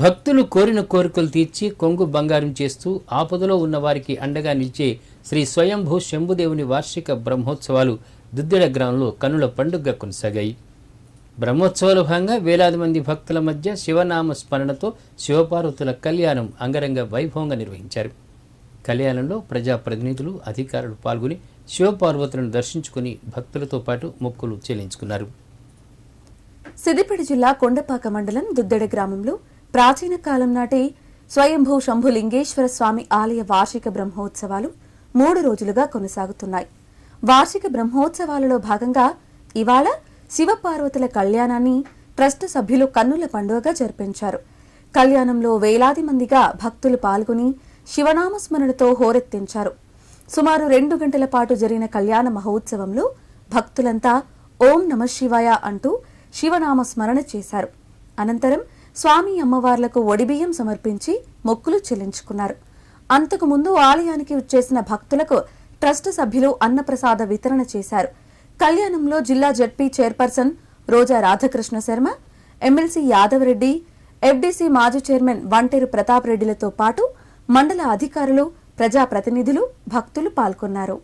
భక్తులు కోరిన కోరికలు తీర్చి కొంగు బంగారం చేస్తూ ఆపదలో ఉన్న వారికి అండగా నిలిచే శ్రీ స్వయంభూ శంభుదేవుని వార్షిక బ్రహ్మోత్సవాలు దుద్దెడ గ్రామంలో కనుల పండుగగా కొనసాగాయి. బ్రహ్మోత్సవాల భాగంగా వేలాది మంది భక్తుల మధ్య శివనామ స్మరణతో శివపార్వతుల కళ్యాణం అంగరంగ వైభవంగా నిర్వహించారు. కళ్యాణంలో ప్రజాప్రతినిధులు, అధికారులు పాల్గొని శివపార్వతులను దర్శించుకుని భక్తులతో పాటు మొక్కులు చెల్లించుకున్నారు. సిద్దిపేట జిల్లా కొండపాక మండలం దుద్దెడ గ్రామంలో ప్రాచీన కాలం నాటి స్వయంభూ శంభులింగేశ్వర స్వామి ఆలయ వార్షిక బ్రహ్మోత్సవాలు 3 రోజులుగా కొనసాగుతున్నాయి. వార్షిక బ్రహ్మోత్సవాలలో భాగంగా ఇవాళ శివపార్వతుల కళ్యాణాన్ని ట్రస్ట్ సభ్యులు కన్నుల పండుగగా జరిపించారు. కళ్యాణంలో వేలాది మందిగా భక్తులు పాల్గొని శివనామస్మరణతో హోరెత్తించారు. సుమారు 2 గంటల పాటు జరిగిన కళ్యాణ మహోత్సవంలో భక్తులంతా ఓం నమః శివాయ అంటూ శివనామ స్మరణ చేశారు. అనంతరం స్వామి అమ్మవార్లకు ఒడిబియ్యం సమర్పించి మొక్కులు చెల్లించుకున్నారు. అంతకుముందు ఆలయానికి వచ్చేసిన భక్తులకు ట్రస్ట్ సభ్యులు అన్నప్రసాద వితరణ చేశారు. కళ్యాణంలో జిల్లా జడ్పీ చైర్పర్సన్ రోజా రాధాకృష్ణ శర్మ, ఎమ్మెల్సీ యాదవరెడ్డి, ఎఫ్డీసీ మాజీ చైర్మన్ వంటేరు ప్రతాప్ రెడ్డిలతో పాటు మండల అధికారులు, ప్రజాప్రతినిధులు, భక్తులు పాల్గొన్నారు.